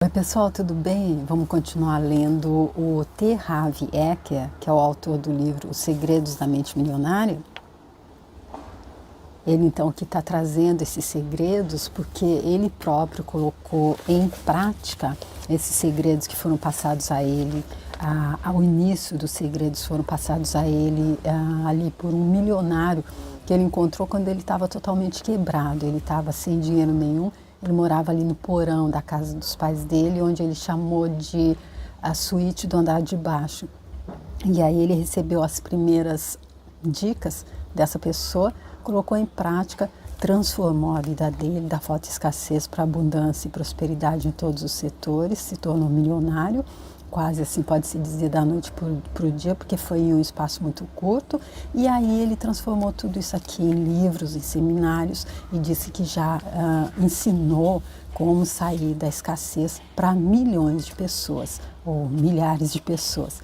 Oi pessoal, tudo bem? Vamos continuar lendo o T. Harv Eker, que é o autor do livro Os Segredos da Mente Milionária. Ele então que está trazendo esses segredos porque ele próprio colocou em prática esses segredos que foram passados a ele. Ao início dos segredos foram passados a ele ali por um milionário que ele encontrou quando ele estava totalmente quebrado, ele estava sem dinheiro nenhum. Ele morava ali no porão da casa dos pais dele, onde ele chamou de a suíte do andar de baixo. E aí ele recebeu as primeiras dicas dessa pessoa, colocou em prática, transformou a vida dele da falta de escassez para abundância e prosperidade em todos os setores, se tornou milionário, quase assim pode-se dizer da noite para o dia, porque foi em um espaço muito curto. E aí ele transformou tudo isso aqui em livros, em seminários, e disse que já ensinou como sair da escassez para milhões de pessoas, ou milhares de pessoas.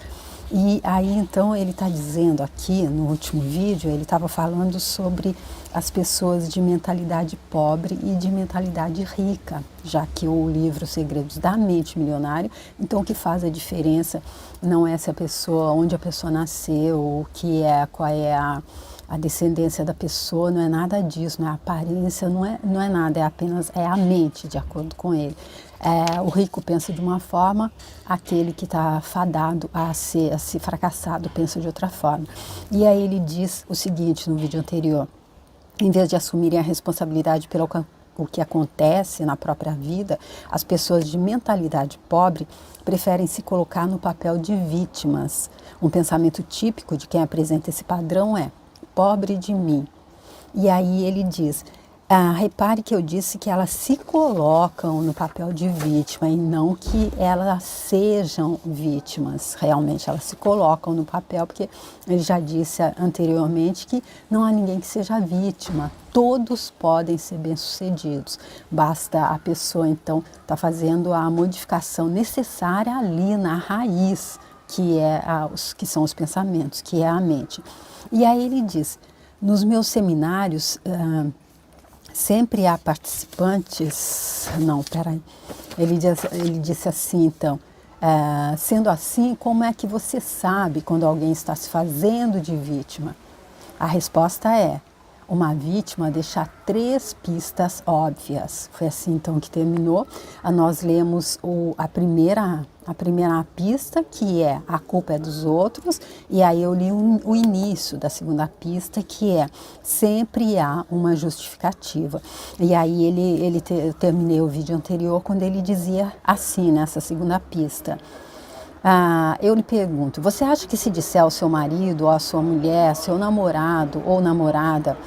E aí então ele está dizendo aqui no último vídeo, ele estava falando sobre as pessoas de mentalidade pobre e de mentalidade rica, já que o livro Segredos da Mente Milionária, então o que faz a diferença não é se a pessoa, onde a pessoa nasceu, o que é, qual é a descendência da pessoa, não é nada disso, não é a aparência, não é nada, é apenas a mente, de acordo com ele. O rico pensa de uma forma, aquele que está fadado a ser fracassado pensa de outra forma. E aí ele diz o seguinte no vídeo anterior: em vez de assumirem a responsabilidade pelo o que acontece na própria vida, as pessoas de mentalidade pobre preferem se colocar no papel de vítimas. Um pensamento típico de quem apresenta esse padrão é: pobre de mim. E aí ele diz: repare que eu disse que elas se colocam no papel de vítima e não que elas sejam vítimas. Realmente elas se colocam no papel, porque ele já disse anteriormente que não há ninguém que seja vítima. Todos podem ser bem-sucedidos. Basta a pessoa então estar fazendo a modificação necessária ali na raiz, que são os pensamentos, que é a mente. E aí ele diz: nos meus seminários sempre há participantes. Não, peraí. Ele disse assim, então: sendo assim, como é que você sabe quando alguém está se fazendo de vítima? A resposta é: uma vítima deixa 3 pistas óbvias. Foi assim então que terminou. Nós lemos a primeira pista, que é a culpa é dos outros, e aí eu li o início da segunda pista, que é sempre há uma justificativa. E aí eu terminei o vídeo anterior quando ele dizia assim, nessa segunda pista: eu lhe pergunto, você acha que se disser ao seu marido, ou à sua mulher, seu namorado ou namorada,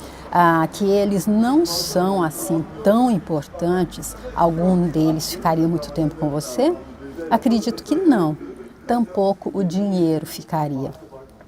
que eles não são assim tão importantes, algum deles ficaria muito tempo com você? Acredito que não. Tampouco o dinheiro ficaria.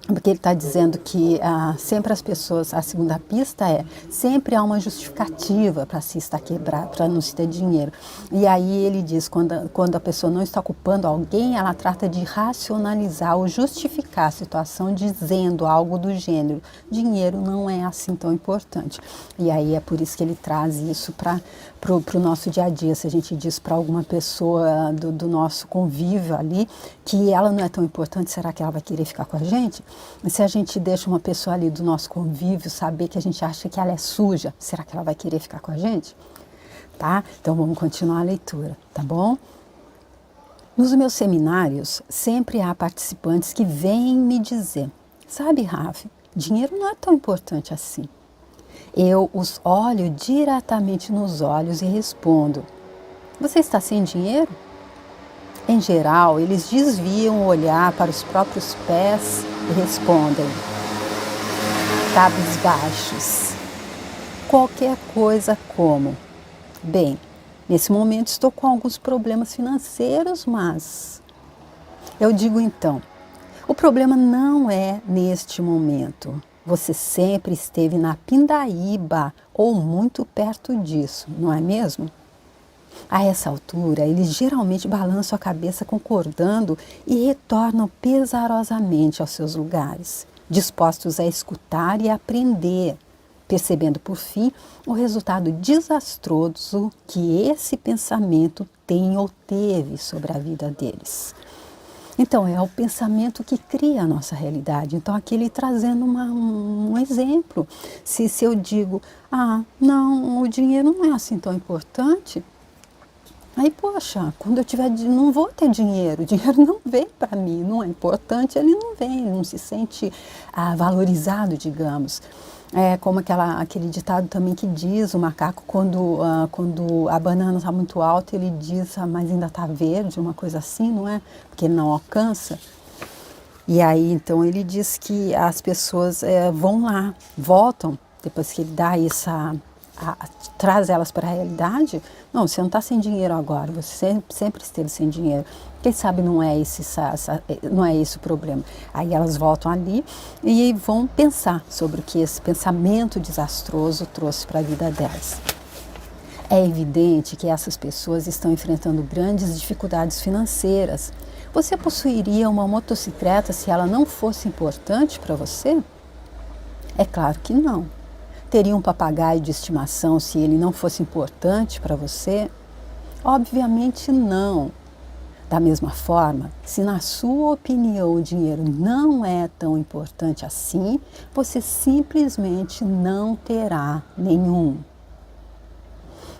Porque ele está dizendo que sempre as pessoas, a segunda pista sempre há uma justificativa para se estar quebrado, para não se ter dinheiro. E aí ele diz, quando a pessoa não está culpando alguém, ela trata de racionalizar ou justificar a situação dizendo algo do gênero: dinheiro não é assim tão importante. E aí é por isso que ele traz isso para o nosso dia a dia. Se a gente diz para alguma pessoa do nosso convívio ali que ela não é tão importante, será que ela vai querer ficar com a gente? E se a gente deixa uma pessoa ali do nosso convívio saber que a gente acha que ela é suja, será que ela vai querer ficar com a gente? Tá? Então vamos continuar a leitura, tá bom? Nos meus seminários, sempre há participantes que vêm me dizer: sabe, Rav, dinheiro não é tão importante assim. Eu os olho diretamente nos olhos e respondo: você está sem dinheiro? Em geral, eles desviam o olhar para os próprios pés e respondem, cabisbaixos, qualquer coisa como: bem, nesse momento estou com alguns problemas financeiros, mas... Eu digo então: o problema não é neste momento. Você sempre esteve na pindaíba ou muito perto disso, não é mesmo? A essa altura, eles geralmente balançam a cabeça concordando e retornam pesarosamente aos seus lugares, dispostos a escutar e a aprender. percebendo por fim o resultado desastroso que esse pensamento tem ou teve sobre a vida deles. Então, é o pensamento que cria a nossa realidade. Então, aqui ele trazendo um exemplo. Se eu digo, não, o dinheiro não é assim tão importante, aí, poxa, quando eu tiver, não vou ter dinheiro, o dinheiro não vem para mim, não é importante, ele não vem, ele não se sente valorizado, digamos. É como aquele ditado também que diz, o macaco, quando a banana está muito alta, ele diz, mas ainda está verde, uma coisa assim, não é? Porque ele não alcança. E aí, então, ele diz que as pessoas vão lá, voltam, depois que ele dá traz elas para a realidade. Não, você não está sem dinheiro agora, você sempre esteve sem dinheiro. Quem sabe não é esse o problema. Aí elas voltam ali e vão pensar sobre o que esse pensamento desastroso trouxe para a vida delas. É evidente que essas pessoas estão enfrentando grandes dificuldades financeiras. Você possuiria uma motocicleta se ela não fosse importante para você? É claro que não. Teria um papagaio de estimação se ele não fosse importante para você? Obviamente não. Da mesma forma, se na sua opinião o dinheiro não é tão importante assim, você simplesmente não terá nenhum.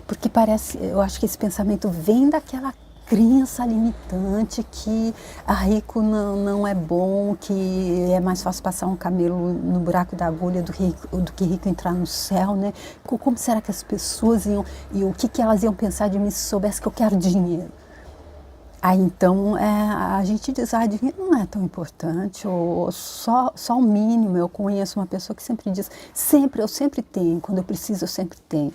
Porque eu acho que esse pensamento vem daquela crença limitante que rico não é bom, que é mais fácil passar um camelo no buraco da agulha do que rico entrar no céu, né? Como será que as pessoas e o que elas iam pensar de mim se soubesse que eu quero dinheiro? Aí então a gente diz, dinheiro não é tão importante, ou só o mínimo. Eu conheço uma pessoa que sempre diz, eu sempre tenho, quando eu preciso eu sempre tenho.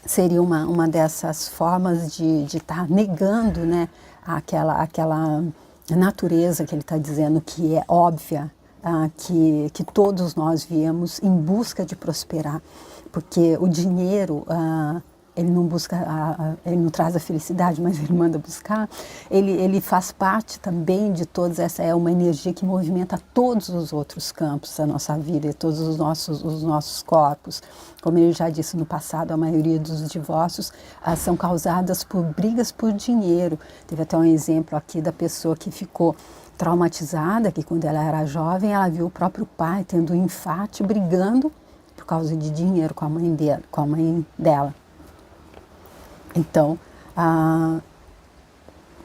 Seria uma dessas formas de estar negando, né, aquela natureza que ele está dizendo que é óbvia, que todos nós viemos em busca de prosperar, porque o dinheiro ele não busca, ele não traz a felicidade, mas ele manda buscar. Ele faz parte também de todos, essa é uma energia que movimenta todos os outros campos da nossa vida e todos os nossos corpos. Como ele já disse no passado, a maioria dos divórcios são causadas por brigas por dinheiro. Teve até um exemplo aqui da pessoa que ficou traumatizada, que quando ela era jovem, ela viu o próprio pai tendo um enfate, brigando por causa de dinheiro com a mãe dela. Então,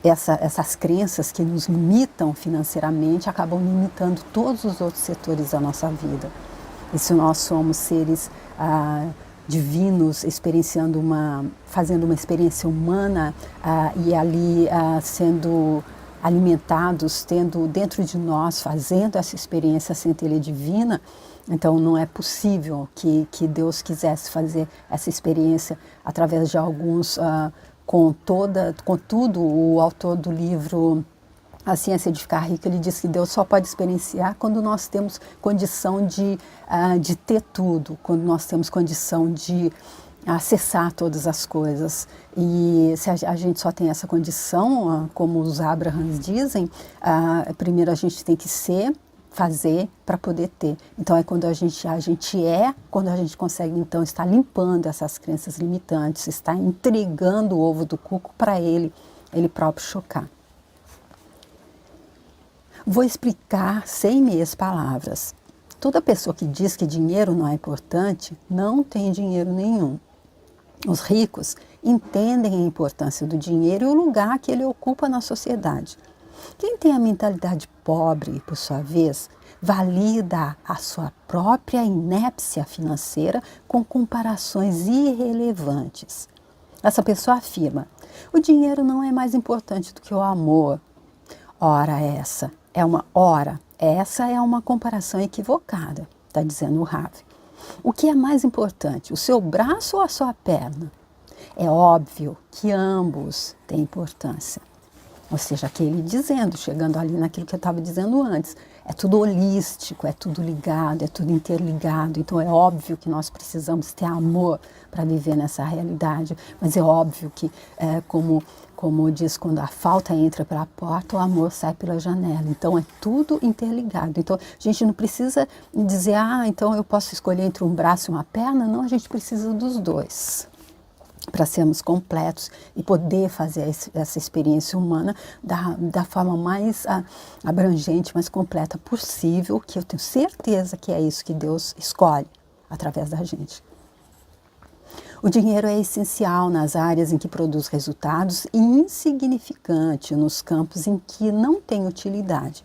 essas crenças que nos limitam financeiramente acabam limitando todos os outros setores da nossa vida. E se nós somos seres divinos, fazendo uma experiência humana e ali sendo alimentados, tendo dentro de nós, fazendo essa experiência centelha divina, então não é possível que Deus quisesse fazer essa experiência através de alguns, contudo, o autor do livro A Ciência de Ficar Rico, ele diz que Deus só pode experienciar quando nós temos condição de ter tudo, quando nós temos condição de acessar todas as coisas. E se a gente só tem essa condição, como os Abrahams dizem, primeiro a gente tem que fazer para poder ter. Então é quando a gente quando a gente consegue então estar limpando essas crenças limitantes, estar entregando o ovo do cuco para ele próprio chocar. Vou explicar sem meias palavras. Toda pessoa que diz que dinheiro não é importante, não tem dinheiro nenhum. Os ricos entendem a importância do dinheiro e o lugar que ele ocupa na sociedade. Quem tem a mentalidade pobre, por sua vez, valida a sua própria inépcia financeira com comparações irrelevantes. Essa pessoa afirma: o dinheiro não é mais importante do que o amor. Essa é uma comparação equivocada, está dizendo o Rav. O que é mais importante, o seu braço ou a sua perna? É óbvio que ambos têm importância. Ou seja, aquele dizendo, chegando ali naquilo que eu estava dizendo antes, é tudo holístico, é tudo ligado, é tudo interligado. Então é óbvio que nós precisamos ter amor para viver nessa realidade, mas é óbvio que, como diz, quando a falta entra pela porta, o amor sai pela janela. Então é tudo interligado. Então a gente não precisa dizer, então eu posso escolher entre um braço e uma perna. Não, a gente precisa dos dois para sermos completos e poder fazer essa experiência humana da forma mais abrangente, mais completa possível, que eu tenho certeza que é isso que Deus escolhe através da gente. O dinheiro é essencial nas áreas em que produz resultados e insignificante nos campos em que não tem utilidade.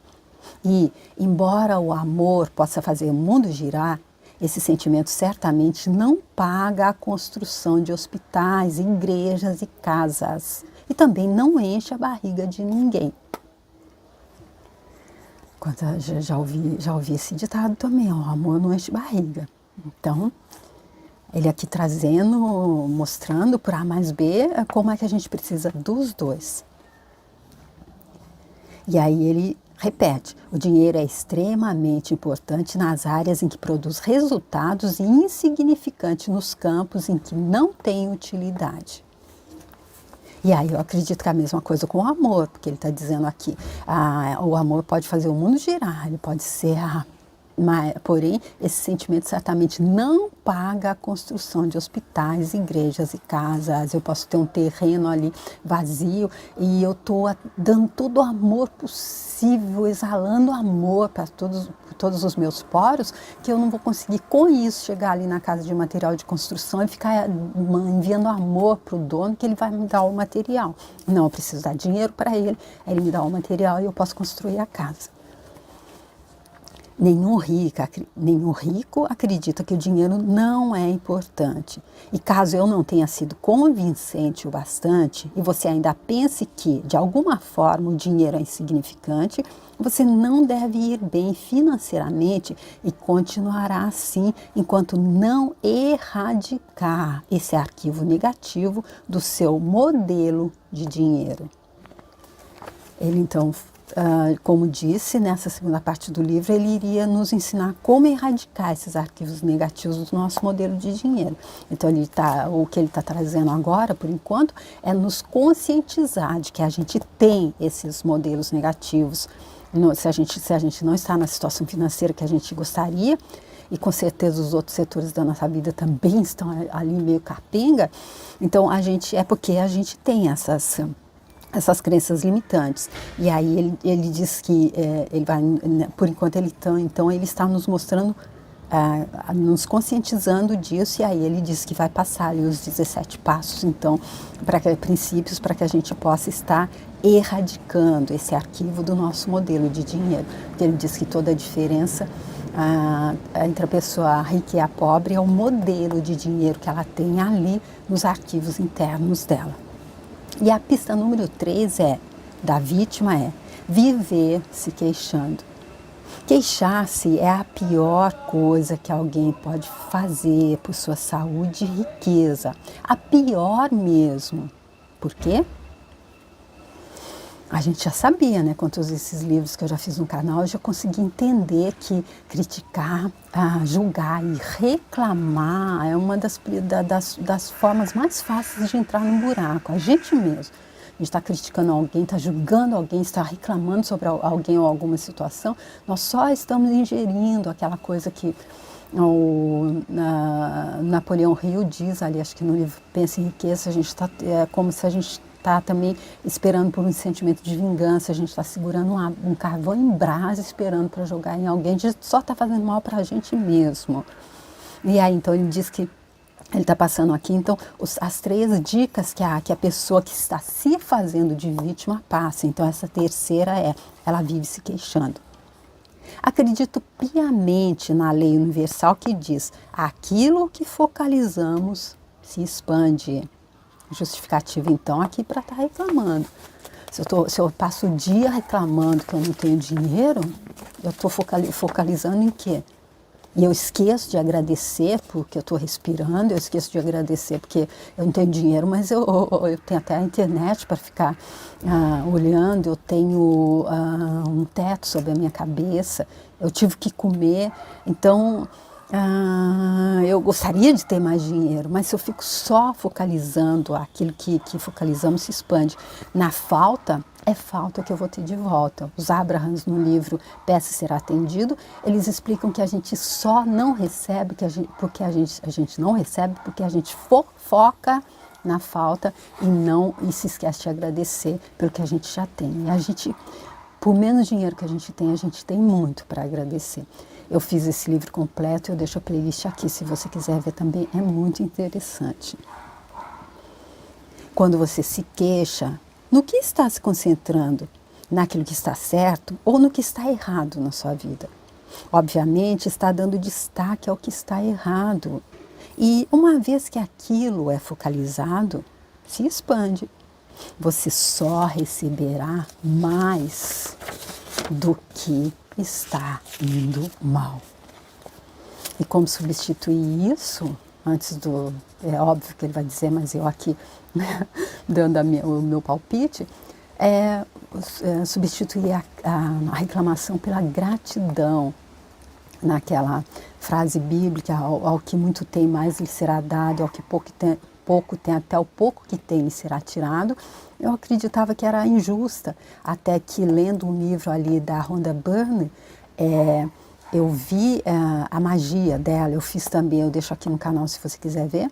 E, embora o amor possa fazer o mundo girar, esse sentimento certamente não paga a construção de hospitais, igrejas e casas. E também não enche a barriga de ninguém. Já ouvi esse ditado também, o amor não enche barriga. Então, ele aqui trazendo, mostrando por A mais B como é que a gente precisa dos dois. E aí ele repete, o dinheiro é extremamente importante nas áreas em que produz resultados e insignificante nos campos em que não tem utilidade. E aí eu acredito que é a mesma coisa com o amor, porque ele está dizendo aqui, o amor pode fazer o mundo girar, ele pode ser porém, esse sentimento certamente não paga a construção de hospitais, igrejas e casas. Eu posso ter um terreno ali vazio e eu estou dando todo o amor possível, exalando amor para todos os meus poros, que eu não vou conseguir com isso chegar ali na casa de material de construção e ficar enviando amor para o dono que ele vai me dar o material. Não, eu preciso dar dinheiro para ele, ele me dá o material e eu posso construir a casa. Nenhum rico acredita que o dinheiro não é importante. E caso eu não tenha sido convincente o bastante, e você ainda pense que, de alguma forma, o dinheiro é insignificante, você não deve ir bem financeiramente e continuará assim enquanto não erradicar esse arquivo negativo do seu modelo de dinheiro. Ele, então, como disse, nessa segunda parte do livro, ele iria nos ensinar como erradicar esses arquivos negativos do nosso modelo de dinheiro. Então, o que ele está trazendo agora, por enquanto, é nos conscientizar de que a gente tem esses modelos negativos. Se a gente não está na situação financeira que a gente gostaria, e com certeza os outros setores da nossa vida também estão ali meio capenga, então é porque a gente tem essas crenças limitantes. E aí ele diz que ele vai, por enquanto ele está nos mostrando, nos conscientizando disso, e aí ele diz que vai passar ali os 17 passos, então, princípios para que a gente possa estar erradicando esse arquivo do nosso modelo de dinheiro. Porque ele diz que toda a diferença entre a pessoa rica e a pobre é o modelo de dinheiro que ela tem ali nos arquivos internos dela. E a pista número 3 da vítima é viver se queixando. Queixar-se é a pior coisa que alguém pode fazer por sua saúde e riqueza. A pior mesmo. Por quê? A gente já sabia, né? Com todos esses livros que eu já fiz no canal, eu já consegui entender que criticar, julgar e reclamar é uma das formas mais fáceis de entrar num buraco. A gente mesmo. A gente está criticando alguém, está julgando alguém, está reclamando sobre alguém ou alguma situação. Nós só estamos ingerindo aquela coisa que o Napoleão Hill diz ali, acho que no livro Pensa em Riqueza, é como se a gente está também esperando por um sentimento de vingança, a gente está segurando um carvão em brasa esperando para jogar em alguém, a gente só está fazendo mal para a gente mesmo. E aí então ele diz que ele está passando aqui, então, as 3 dicas que a pessoa que está se fazendo de vítima passa. Então essa terceira ela vive se queixando. Acredito piamente na lei universal que diz, aquilo que focalizamos se expande. Justificativa, então, aqui para estar reclamando. Se eu passo o dia reclamando que eu não tenho dinheiro, eu estou focalizando em quê? E eu esqueço de agradecer porque eu estou respirando, eu esqueço de agradecer porque eu não tenho dinheiro, mas eu tenho até a internet para ficar olhando, eu tenho um teto sobre a minha cabeça, eu tive que comer, então eu gostaria de ter mais dinheiro, mas se eu fico só focalizando, aquilo que focalizamos se expande. Na falta, é falta que eu vou ter de volta. Os Abrahams, no livro Peça e Será Atendido, eles explicam que a gente só não recebe porque a gente não recebe porque a gente foca na falta e se esquece de agradecer pelo que a gente já tem. E a gente, por menos dinheiro que a gente tem muito para agradecer. Eu fiz esse livro completo, eu deixo a playlist aqui, se você quiser ver também, é muito interessante. Quando você se queixa, no que está se concentrando? Naquilo que está certo ou no que está errado na sua vida? Obviamente está dando destaque ao que está errado. E uma vez que aquilo é focalizado, se expande. Você só receberá mais do que está indo mal. E como substituir isso? É óbvio que ele vai dizer, mas eu aqui dando o meu palpite, substituir a reclamação pela gratidão. Naquela frase bíblica, ao que muito tem, mais lhe será dado, ao que pouco tem, até o pouco que tem lhe será tirado. Eu acreditava que era injusta, até que lendo um livro ali da Rhonda Byrne, eu vi a magia dela, eu fiz também, eu deixo aqui no canal se você quiser ver.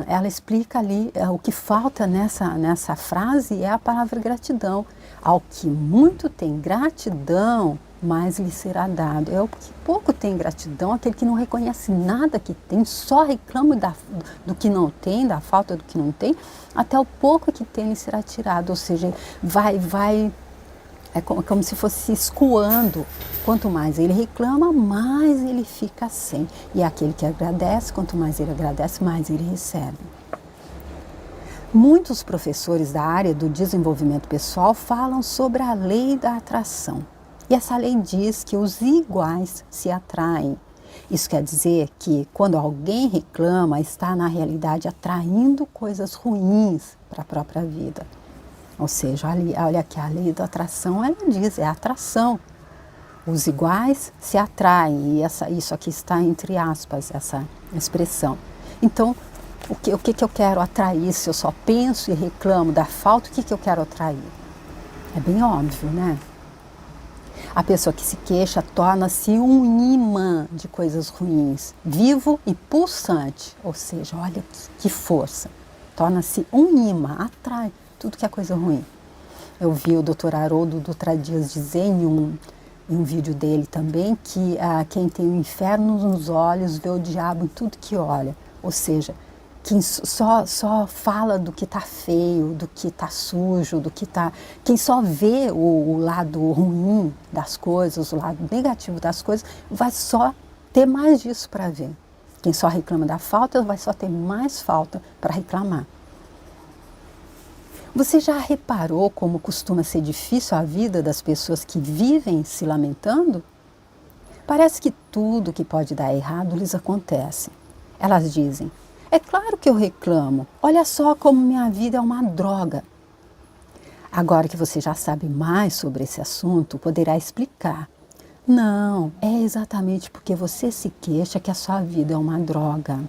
Ela explica ali o que falta nessa frase é a palavra gratidão. Ao que muito tem gratidão, mais lhe será dado. É o que pouco tem gratidão, aquele que não reconhece nada que tem, só reclama do que não tem, da falta do que não tem, até o pouco que tem lhe será tirado. Ou seja, é como se fosse escoando. Quanto mais ele reclama, mais ele fica sem. E aquele que agradece, quanto mais ele agradece, mais ele recebe. Muitos professores da área do desenvolvimento pessoal falam sobre a lei da atração. E essa lei diz que os iguais se atraem. Isso quer dizer que quando alguém reclama, está na realidade atraindo coisas ruins para a própria vida. Ou seja, olha aqui, a lei da atração, ela diz, é atração. Os iguais se atraem, e isso aqui está entre aspas, essa expressão. Então, o que eu quero atrair? Se eu só penso e reclamo da falta, o que eu quero atrair? É bem óbvio, né? A pessoa que se queixa torna-se um imã de coisas ruins, vivo e pulsante, ou seja, olha que força, torna-se um imã, atrai tudo que é coisa ruim. Eu vi o Dr. Haroldo Dutra Dias dizer em um vídeo dele também que quem tem o inferno nos olhos vê o diabo em tudo que olha, ou seja, quem só fala do que está feio, do que está sujo, quem só vê o lado ruim das coisas, o lado negativo das coisas, vai só ter mais disso para ver. Quem só reclama da falta, vai só ter mais falta para reclamar. Você já reparou como costuma ser difícil a vida das pessoas que vivem se lamentando? Parece que tudo que pode dar errado lhes acontece. Elas dizem: é claro que eu reclamo, olha só como minha vida é uma droga. Agora que você já sabe mais sobre esse assunto, poderá explicar. Não, é exatamente porque você se queixa que a sua vida é uma droga.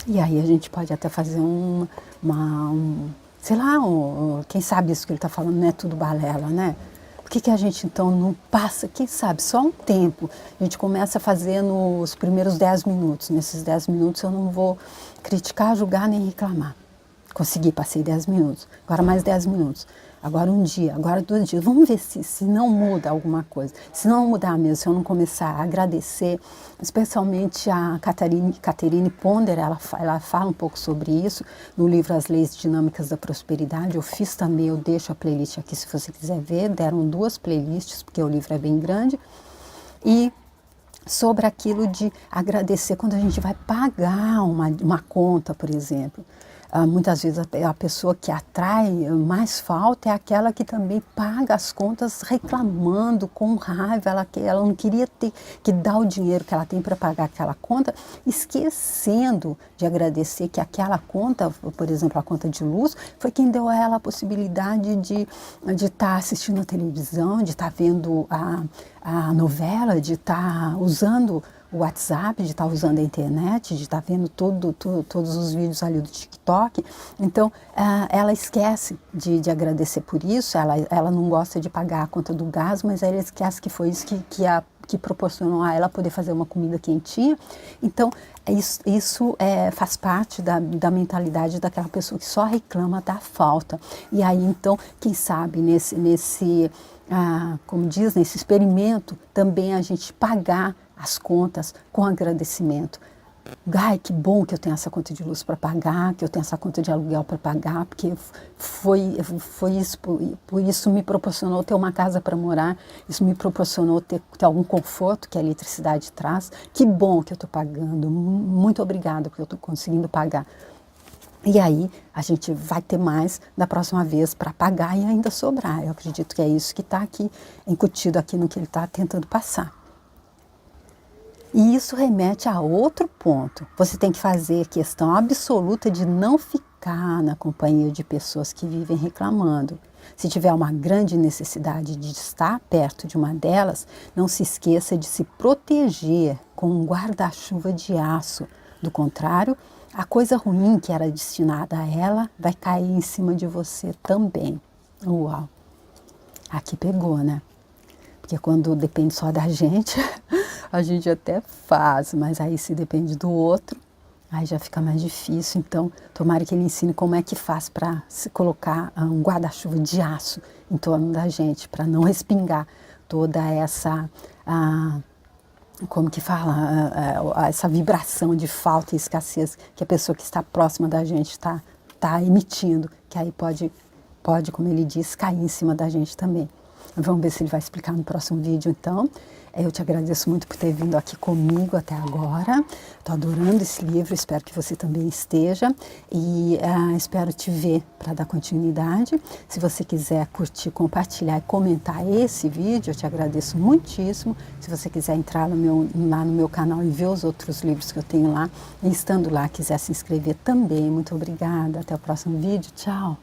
E aí a gente pode até fazer quem sabe isso que ele está falando não é tudo balela, né? Por que a gente então não passa, quem sabe, só um tempo? A gente começa a fazer nos primeiros 10 minutos. Nesses 10 minutos eu não vou criticar, julgar nem reclamar. Consegui, passei 10 minutos. Agora mais 10 minutos. Agora um dia, agora 2 dias. Vamos ver se não muda alguma coisa. Se não mudar mesmo, se eu não começar a agradecer, especialmente a Catherine Ponder, ela fala um pouco sobre isso no livro As Leis Dinâmicas da Prosperidade. Eu fiz também, eu deixo a playlist aqui se você quiser ver. Deram 2 playlists, porque o livro é bem grande. E sobre aquilo de agradecer quando a gente vai pagar uma conta, por exemplo. muitas vezes a pessoa que atrai mais falta é aquela que também paga as contas reclamando, com raiva, ela não queria ter que dar o dinheiro que ela tem para pagar aquela conta, esquecendo de agradecer que aquela conta, por exemplo, a conta de luz, foi quem deu a ela a possibilidade de estar assistindo a televisão, de estar vendo a novela, de estar usando o WhatsApp, de estar usando a internet, de estar vendo todos os vídeos ali do TikTok. Então, ela esquece de agradecer por isso, ela não gosta de pagar a conta do gás, mas ela esquece que foi isso que proporcionou a ela poder fazer uma comida quentinha. Então, isso faz parte da mentalidade daquela pessoa que só reclama da falta. E aí, então, quem sabe como diz, nesse experimento, também a gente pagar as contas com agradecimento. Ai, que bom que eu tenho essa conta de luz para pagar, que eu tenho essa conta de aluguel para pagar, porque foi isso, por isso me proporcionou ter uma casa para morar, isso me proporcionou ter algum conforto que a eletricidade traz. Que bom que eu estou pagando, muito obrigada porque eu estou conseguindo pagar. E aí a gente vai ter mais da próxima vez para pagar e ainda sobrar. Eu acredito que é isso que está aqui, incutido aqui no que ele está tentando passar. E isso remete a outro ponto. Você tem que fazer questão absoluta de não ficar na companhia de pessoas que vivem reclamando. Se tiver uma grande necessidade de estar perto de uma delas, não se esqueça de se proteger com um guarda-chuva de aço. Do contrário, a coisa ruim que era destinada a ela vai cair em cima de você também. Uau! Aqui pegou, né? Porque quando depende só da gente, a gente até faz, mas aí se depende do outro, aí já fica mais difícil. Então, tomara que ele ensine como é que faz para se colocar um guarda-chuva de aço em torno da gente, para não respingar toda essa, como que fala, essa vibração de falta e escassez que a pessoa que está próxima da gente está emitindo, que aí pode, como ele diz, cair em cima da gente também. Vamos ver se ele vai explicar no próximo vídeo, então. Eu te agradeço muito por ter vindo aqui comigo até agora. Estou adorando esse livro, espero que você também esteja. E espero te ver para dar continuidade. Se você quiser curtir, compartilhar e comentar esse vídeo, eu te agradeço muitíssimo. Se você quiser entrar lá no meu canal e ver os outros livros que eu tenho lá, e estando lá, quiser se inscrever também, muito obrigada. Até o próximo vídeo. Tchau!